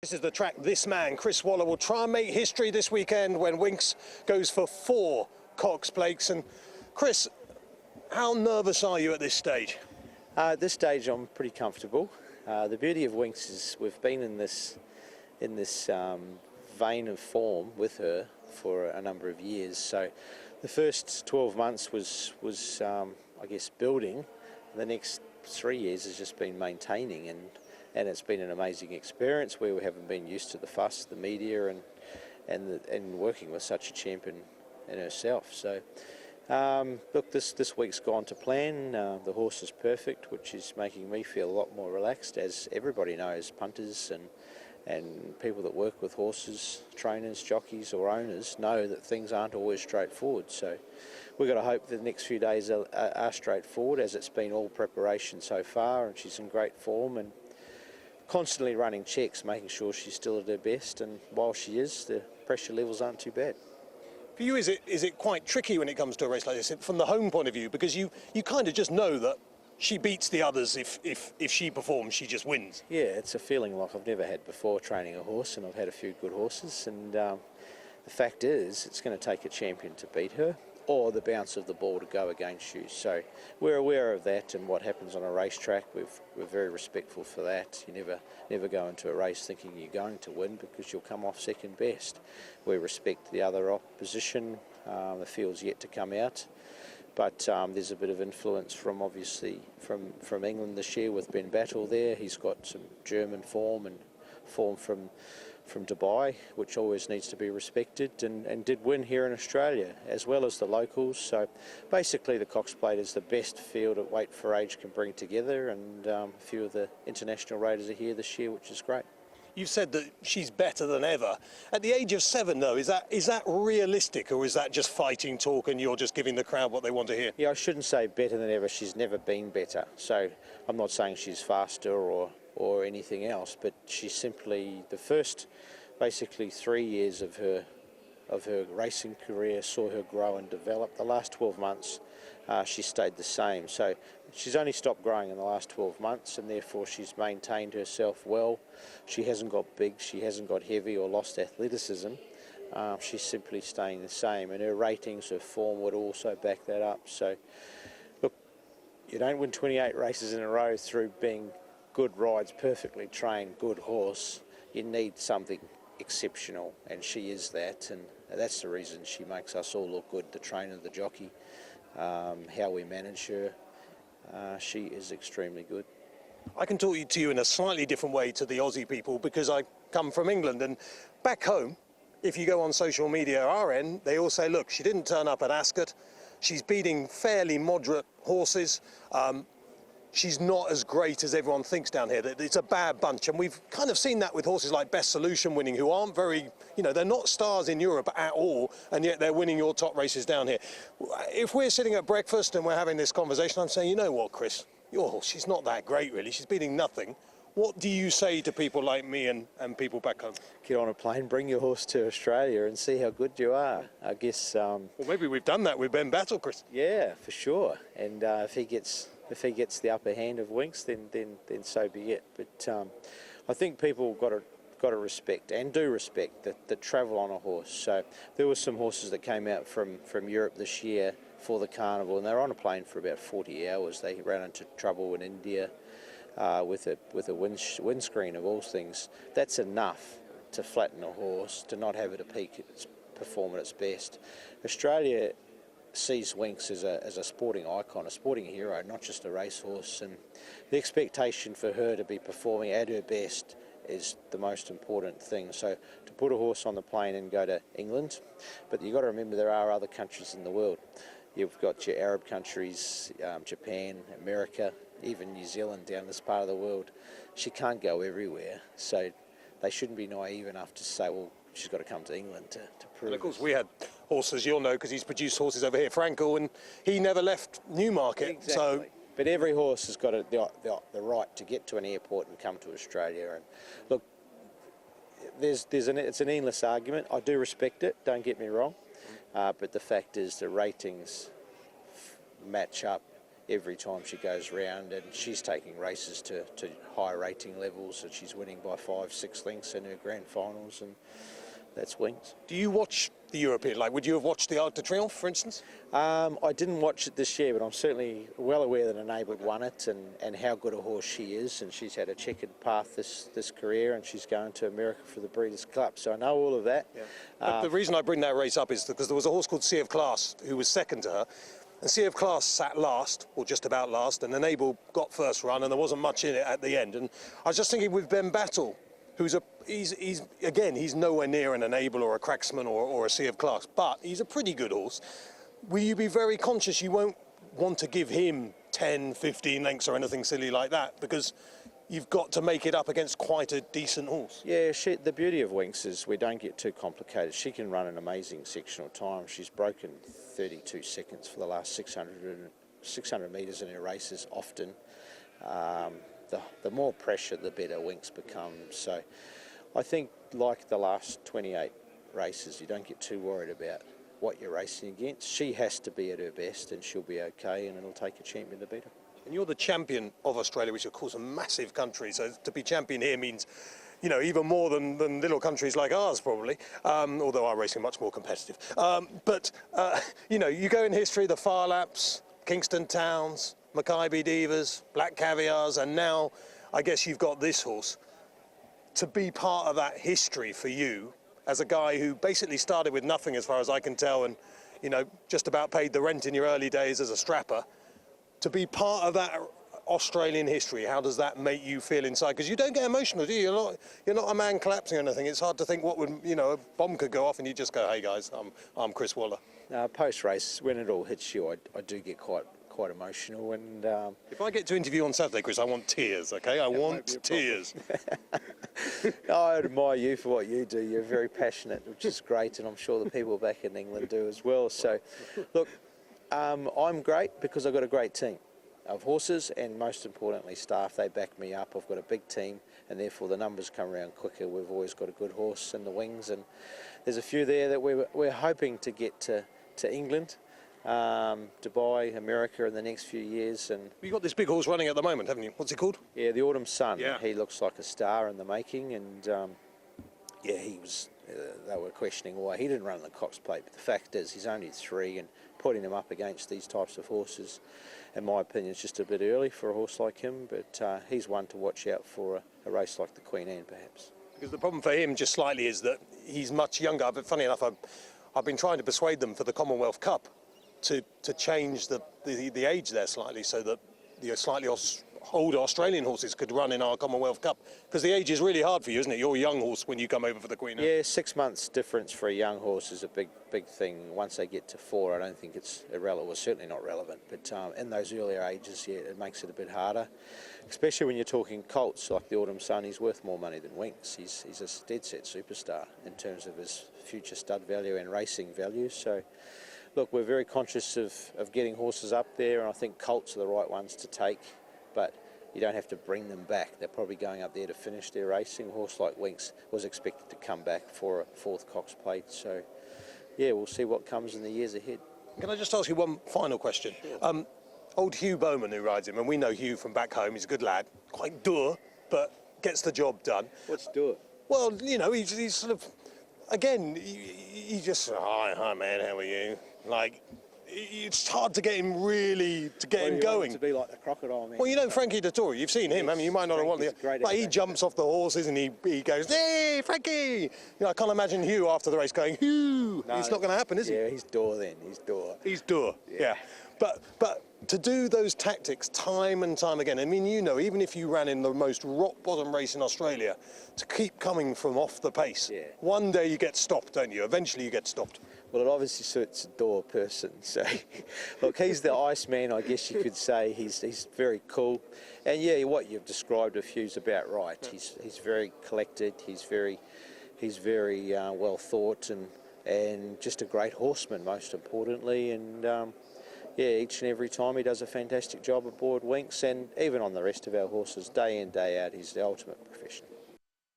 This is the track this man, Chris Waller, will try and make history this weekend when Winx goes for 4 Cox Plates. And Chris, how nervous are you at this stage? At this stage, I'm pretty comfortable. The beauty of Winx is we've been in this vein of form with her for a number of years. So the first 12 months was I guess, building. The next 3 years has just been maintaining, and it's been an amazing experience where we haven't been used to the fuss, the media, and working with such a champion in herself. So, look, this week's gone to plan. The horse is perfect, which is making me feel a lot more relaxed, as everybody knows, punters and people that work with horses, trainers, jockeys or owners, know that things aren't always straightforward. So we've got to hope the next few days are straightforward, as it's been all preparation so far, and she's in great form and constantly running checks, making sure she's still at her best, and while she is, the pressure levels aren't too bad. For you, is it quite tricky when it comes to a race like this, from the home point of view, because you kind of just know that she beats the others. If she performs, she just wins? Yeah, it's a feeling like I've never had before training a horse, and I've had a few good horses, and the fact is it's going to take a champion to beat her, or the bounce of the ball to go against you. So we're aware of that and what happens on a racetrack. We're very respectful for that. You never go into a race thinking you're going to win, because you'll come off second best. We respect the other opposition. The field's yet to come out, but there's a bit of influence from England this year with Benbatl there. He's got some German form and form from Dubai, which always needs to be respected, and did win here in Australia, as well as the locals. So basically the Cox Plate is the best field at weight for age can bring together, and a few of the international raiders are here this year, which is great. You've said that she's better than ever. At the age of 7, though, is that realistic, or is that just fighting talk and you're just giving the crowd what they want to hear? Yeah, I shouldn't say better than ever. She's never been better. So I'm not saying she's faster or anything else, but she's simply, the first basically 3 years of her racing career saw her grow and develop. The last 12 months she stayed the same. So she's only stopped growing in the last 12 months, and therefore she's maintained herself well. She hasn't got big, she hasn't got heavy or lost athleticism. She's simply staying the same, and her ratings, her form would also back that up. So look, you don't win 28 races in a row through being good rides, perfectly trained, good horse. You need something exceptional, and she is that, and that's the reason she makes us all look good, the trainer, the jockey, how we manage her. She is extremely good. I can talk to you in a slightly different way to the Aussie people, because I come from England, and back home, if you go on social media our end, they all say, look, she didn't turn up at Ascot, she's beating fairly moderate horses, she's not as great as everyone thinks down here. It's a bad bunch, and we've kind of seen that with horses like Best Solution winning, who aren't very, they're not stars in Europe at all, and yet they're winning your top races down here. If we're sitting at breakfast and we're having this conversation, I'm saying, you know what, Chris, your horse, she's not that great really, she's beating nothing. What do you say to people like me and people back home? Get on a plane, bring your horse to Australia and see how good you are. I guess... well, maybe we've done that with Benbatl, Chris. Yeah, for sure. And if he gets the upper hand of Winx, then so be it. But I think people got to respect, and do respect, the travel on a horse. So there were some horses that came out from Europe this year for the carnival, and they were on a plane for about 40 hours. They ran into trouble in India with a windscreen of all things. That's enough to flatten a horse, to not have it at peak, perform at its best. Australia sees Winx as a sporting icon, a sporting hero, not just a racehorse, and the expectation for her to be performing at her best is the most important thing. So to put a horse on the plane and go to England, but you've got to remember there are other countries in the world. You've got your Arab countries, Japan, America, even New Zealand down this part of the world. She can't go everywhere, so they shouldn't be naive enough to say, well, she's got to come to England to prove. And of course, we had horses, you'll know, because he's produced horses over here, Frankel, and he never left Newmarket. Exactly. So, but every horse has got the right to get to an airport and come to Australia. And look, it's an endless argument. I do respect it, don't get me wrong, but the fact is the ratings match up every time she goes round, and she's taking races to high rating levels, and she's winning by 5-6 lengths in her grand finals, and that's Winx. Do you watch the European? Like, would you have watched the Arc de Triomphe, for instance? I didn't watch it this year, but I'm certainly well aware that Enabled won it, and how good a horse she is, and she's had a checkered path this career, and she's going to America for the Breeders' Cup, so I know all of that. Yeah. But the reason I bring that race up is because there was a horse called Sea of Class who was second to her, and Sea of Class sat last, or just about last, and Enable got first run, and there wasn't much in it at the end. And I was just thinking with Benbatl, who's he's nowhere near an Enable or a Cracksman or a Sea of Class, but he's a pretty good horse. Will you be very conscious you won't want to give him 10, 15 lengths or anything silly like that, because you've got to make it up against quite a decent horse? Yeah, the beauty of Winx is we don't get too complicated. She can run an amazing sectional time. She's broken 32 seconds for the last 600 metres in her races often. The more pressure, the better Winx becomes. So I think, like the last 28 races, you don't get too worried about what you're racing against. She has to be at her best, and she'll be okay, and it'll take a champion to beat her. And you're the champion of Australia, which of course is a massive country, so to be champion here means, you know, even more than little countries like ours probably, although our racing much more competitive. You know, you go in history, the Far Laps, Kingston Towns, Mackay Divas, Black Caviars, and now I guess you've got this horse. To be part of that history for you, as a guy who basically started with nothing as far as I can tell, and, you know, just about paid the rent in your early days as a strapper, to be part of that Australian history, how does that make you feel inside? Because you don't get emotional, do you? You're not a man collapsing or anything. It's hard to think what would, you know, a bomb could go off and you just go, hey guys, I'm Chris Waller. Post-race, when it all hits you, I do get quite emotional, and if I get to interview on Saturday, Chris, I want tears, okay? I want tears. I admire you for what you do. You're very passionate, which is great, and I'm sure the people back in England do as well. So, look, I'm great because I've got a great team of horses, and most importantly staff. They back me up. I've got a big team, and therefore the numbers come around quicker. We've always got a good horse in the wings, and there's a few there that we're hoping to get to England, Dubai, America in the next few years. And you've got this big horse running at the moment, haven't you? What's he called? Yeah, the Autumn Sun. Yeah. He looks like a star in the making, and yeah, he was. They were questioning why he didn't run the Cox Plate, but the fact is he's only 3, and putting him up against these types of horses, in my opinion, is just a bit early for a horse like him. But he's one to watch out for a race like the Queen Anne, perhaps. Because the problem for him, just slightly, is that he's much younger. But funny enough, I've been trying to persuade them for the Commonwealth Cup to change the age there slightly, so that the slightly older Australian horses could run in our Commonwealth Cup. Because the age is really hard for you, isn't it? You're a young horse when you come over for the Queen Anne. Yeah, 6 months difference for a young horse is a big thing. Once they get to 4, I don't think it's irrelevant. Well, certainly not relevant. But in those earlier ages, yeah, it makes it a bit harder. Especially when you're talking colts like the Autumn Sun. He's worth more money than Winx. He's a dead set superstar in terms of his future stud value and racing value. So, look, we're very conscious of getting horses up there, and I think colts are the right ones to take, but you don't have to bring them back. They're probably going up there to finish their racing. A horse like Winx was expected to come back for a 4th Cox Plate, so yeah, we'll see what comes in the years ahead. Can I just ask you one final question? Sure. Old Hugh Bowman, who rides him, and we know Hugh from back home, he's a good lad, quite dour, but gets the job done. What's dour? Well, you know, he's sort of, again, he just, hi man, how are you? Like, it's hard to get him going. To be like the crocodile man. Well, you know Frankie Dettori, you've seen him. I mean, you might not have wanted to. Like, he jumps off the horses and he goes, hey, Frankie! You know, I can't imagine Hugh after the race going, Hugh! No, it's not going to happen, is he? Yeah, he's dour then. He's dour. He's dour, yeah. But to do those tactics time and time again, I mean, you know, even if you ran in the most rock-bottom race in Australia, to keep coming from off the pace, one day you get stopped, don't you? Eventually you get stopped. Well, it obviously suits a dour person. So, look, he's the Iceman, I guess you could say. He's very cool. And, yeah, what you've described of Hugh's about right. He's very collected. He's very well thought, and just a great horseman, most importantly. And, yeah, each and every time he does a fantastic job aboard Winx, and even on the rest of our horses, day in, day out, he's the ultimate professional.